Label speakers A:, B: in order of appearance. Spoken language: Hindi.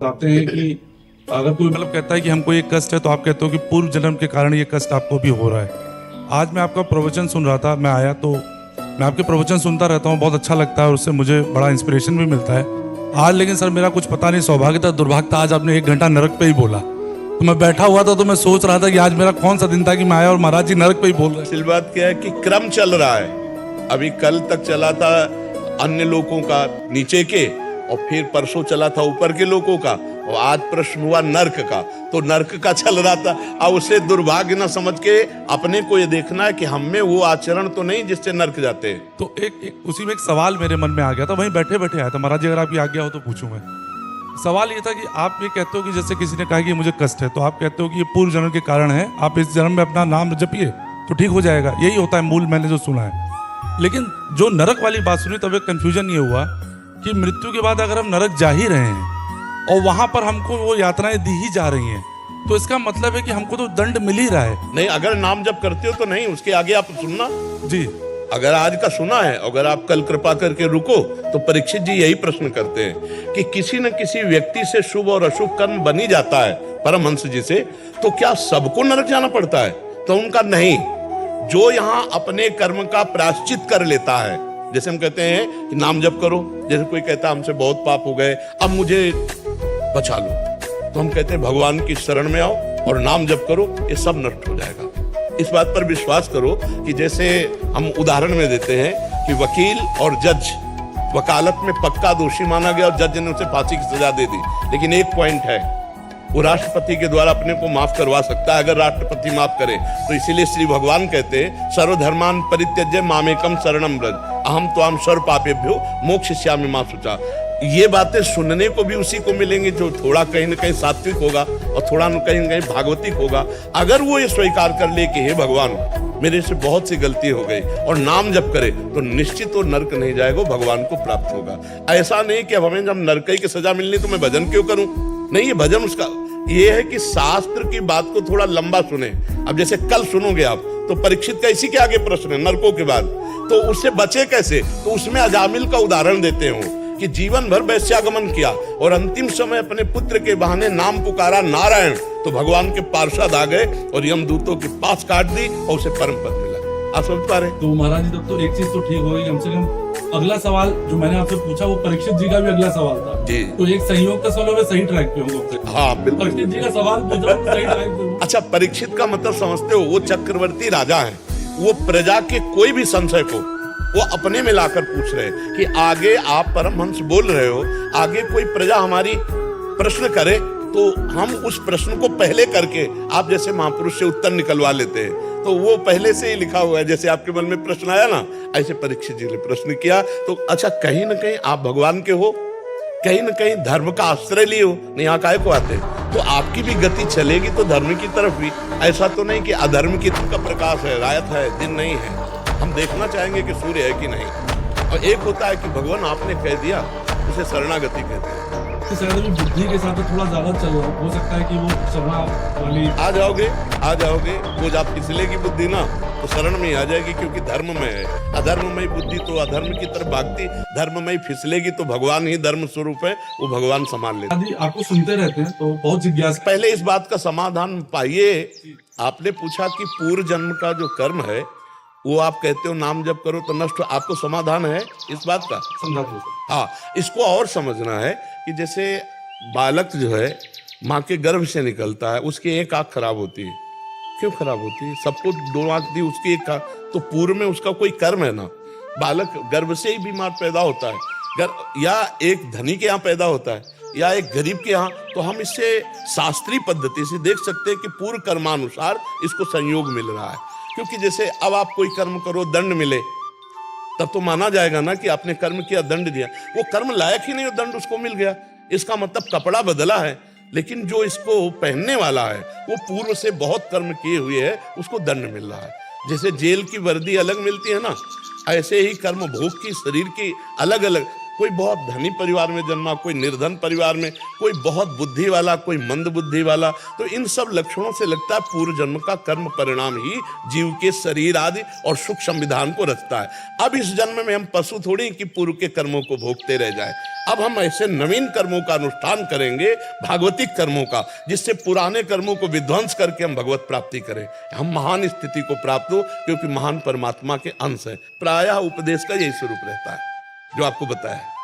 A: बताते हैं कि अगर कोई मतलब कहता है कि हमको ये कष्ट है, तो आप कहते हो कि पूर्व जन्म के कारण ये कष्ट आपको भी हो रहा है। आज मैं आपका प्रवचन सुन रहा था, मैं आया तो मैं आपके प्रवचन सुनता रहता हूँ, बहुत अच्छा लगता है और उससे मुझे बड़ा इंस्पिरेशन भी मिलता है। आज लेकिन सर मेरा कुछ पता नहीं, सौभाग्य था दुर्भाग्य था, आज आपने 1 घंटा नरक पे ही बोला। तो मैं बैठा हुआ था तो मैं सोच रहा था कि आज मेरा कौन सा दिन था कि मैं आया और महाराज जी नरक पे ही बोल रहे हैं।
B: असल बात क्या है कि क्रम चल रहा है। अभी कल तक चला था अन्य लोगों का नीचे के, और फिर परसों चला था ऊपर के लोगों का, और आज प्रश्न हुआ नर्क का। तो नर्क का चल रहा था, अब उसे दुर्भाग्य न समझ के अपने को ये देखना है कि हम में वो आचरण तो नहीं जिससे नर्क जाते हैं।
A: तो एक उसी में एक सवाल मेरे मन में आ गया था, वहीं बैठे बैठे आया था। महाराज जी अगर आपकी आज्ञा हो तो पूछूं मैं। सवाल ये था कि आप ये कहते हो कि जैसे किसी ने कहा कि मुझे कष्ट है, तो आप कहते हो कि ये पूर्व जन्म के कारण है, आप इस जन्म में अपना नाम जपिए तो ठीक हो जाएगा, यही होता है मूल, मैंने जो सुना है। लेकिन जो नरक वाली बात सुनी तब एक कंफ्यूजन ये हुआ कि मृत्यु के बाद अगर हम नरक जा ही रहे हैं और वहां पर हमको वो यातनाएं दी ही जा रही हैं, तो इसका मतलब है कि हमको तो दंड मिल ही रहा है।
B: नहीं, अगर नाम जप करते हो तो नहीं, उसके आगे आप सुनना
A: जी।
B: अगर आज का सुना है, अगर आप कल कृपा करके रुको, तो परीक्षित जी यही प्रश्न करते हैं कि किसी न किसी व्यक्ति से शुभ और अशुभ कर्म बनी जाता है परमहंस जी से, तो क्या सबको नरक जाना पड़ता है? तो उनका नहीं, जो यहाँ अपने कर्म का प्रायश्चित कर लेता है। जैसे हम कहते हैं कि नाम जप करो, जैसे कोई कहता है हमसे बहुत पाप हो गए, अब मुझे बचा लो, तो हम कहते हैं भगवान की शरण में आओ और नाम जप करो, ये सब नष्ट हो जाएगा। इस बात पर विश्वास करो कि जैसे हम उदाहरण में देते हैं कि वकील और जज, वकालत में पक्का दोषी माना गया और जज ने उसे फांसी की सजा दे दी, लेकिन एक पॉइंट है, वो राष्ट्रपति के द्वारा अपने को माफ करवा सकता है अगर राष्ट्रपति माफ करे। तो इसीलिए श्री भगवान कहते हैं सर्वधर्मान परित्यज्य मामेकम शरणम व्रज अहम त्वाम सर्व पापेभ्यो मोक्षयिष्यामि मा शुचा। ये बातें सुनने को भी उसी को मिलेंगे जो थोड़ा कहीं न कहीं सात्विक होगा और थोड़ा न कहीं भागवतिक होगा। अगर वो ये स्वीकार कर ले कि हे भगवान मेरे से बहुत सी गलती हो गई और नाम जप करे, तो निश्चित वो नरक नहीं जाएगा, भगवान को प्राप्त होगा। ऐसा नहीं कि अब हमें जब नरक की सजा मिलनी तो मैं भजन क्यों करूं? नहीं, ये भजन उसका ये है कि शास्त्र की बात को थोड़ा लंबा सुने। अब जैसे कल सुनोगे आप, तो परीक्षित का इसी के आगे प्रश्न है नरकों के बाद, तो उससे बचे कैसे? तो उसमें अजामिल का उदाहरण देते हो कि जीवन भर वैश्यागमन किया और अंतिम समय अपने पुत्र के बहाने नाम पुकारा नारायण, तो भगवान के पार्षद आ गए और यमदूतों के पास काट दी और उसे परम पद मिला। आप समझ पा रहे?
A: तो महाराज जी तब तो एक चीज तो ठीक होगी, कम से कम अगला सवाल जो मैंने आपसे पूछा वो परीक्षित जी का भी अगला सवाल था
B: जी।
A: तो एक संयोग का सवाल, मैं सही ट्रैक पे हूँ।
B: हाँ बिल्कुल,
A: परीक्षित जी का सवाल पूछा, सही ट्रैक पे हूँ।
B: अच्छा, परीक्षित का मतलब समझते हो? वो चक्रवर्ती राजा है, वो प्रजा के कोई भी संशय को वो अपने में लाकर पूछ रहे हैं कि आगे आप परमहंस बोल रहे हो, आगे कोई प्रजा हमारी प्रश्न करे तो हम उस प्रश्न को पहले करके आप जैसे महापुरुष से उत्तर निकलवा लेते हैं। तो वो पहले से ही लिखा हुआ है, जैसे आपके मन में प्रश्न आया ना, ऐसे परीक्षित जी ने प्रश्न किया। तो अच्छा, कहीं ना कहीं आप भगवान के हो, कहीं ना कहीं धर्म का आश्रय लिए हो, नहीं यहाँ काहे को आते, तो आपकी भी गति चलेगी तो धर्म की तरफ भी। ऐसा तो नहीं कि अधर्म की तरफ का प्रकाश है, रायत है, दिन नहीं है। हम देखना चाहेंगे कि सूर्य है कि नहीं। और एक होता है कि भगवान आपने कह दिया, उसे शरणागति कहते हैं।
A: तो शायद अभी बुद्धि के साथ थोड़ा ज्यादा चल रहा हो सकता है कि वो शरणा वाली
B: आ जाओगे वो जब फिसलेगी बुद्धि ना, तो शरण में ही आ जाएगी, क्योंकि धर्म में है। अधर्म में बुद्धि तो अधर्म की तरफ भागती, धर्म में ही फिसलेगी तो भगवान ही धर्म स्वरूप है, वो भगवान संभाल लेते हैं।
A: आपको सुनते रहते हैं तो बहुत जिज्ञासा।
B: पहले इस बात का समाधान पाइए। आपने पूछा कि पूर्व जन्म का जो कर्म है वो आप कहते हो नाम जप करो तो नष्ट, आपको समाधान है इस बात का?
A: समझा दो।
B: हाँ, इसको और समझना है कि जैसे बालक जो है माँ के गर्भ से निकलता है, उसकी एक आंख खराब होती है। क्यों खराब होती है? सबको 2 आंख दी, उसकी एक आंख, तो पूर्व में उसका कोई कर्म है ना। बालक गर्भ से ही बीमार पैदा होता है, या एक धनी के यहाँ पैदा होता है या एक गरीब के यहाँ, तो हम इससे शास्त्रीय पद्धति से देख सकते हैं कि पूर्व कर्मानुसार इसको संयोग मिल रहा है। क्योंकि जैसे अब आप कोई कर्म करो, दंड मिले, तब तो माना जाएगा ना कि आपने कर्म किया, दंड दिया। वो कर्म लायक ही नहीं, दंड उसको मिल गया, इसका मतलब कपड़ा बदला है, लेकिन जो इसको पहनने वाला है वो पूर्व से बहुत कर्म किए हुए है, उसको दंड मिल रहा है। जैसे जेल की वर्दी अलग मिलती है ना, ऐसे ही कर्म भोग की, शरीर की अलग अलग। कोई बहुत धनी परिवार में जन्मा, कोई निर्धन परिवार में, कोई बहुत बुद्धि वाला, कोई मंद बुद्धि वाला, तो इन सब लक्षणों से लगता है पूर्व जन्म का कर्म परिणाम ही जीव के शरीर आदि और सुख संविधान को रचता है। अब इस जन्म में हम पशु थोड़ी कि पूर्व के कर्मों को भोगते रह जाए। अब हम ऐसे नवीन कर्मों का अनुष्ठान करेंगे, भागवतिक कर्मों का, जिससे पुराने कर्मों को विध्वंस करके हम भगवत प्राप्ति करें, हम महान स्थिति को प्राप्त हो, क्योंकि महान परमात्मा के अंश है। प्रायः उपदेश का यही स्वरूप रहता है जो आपको बताया है।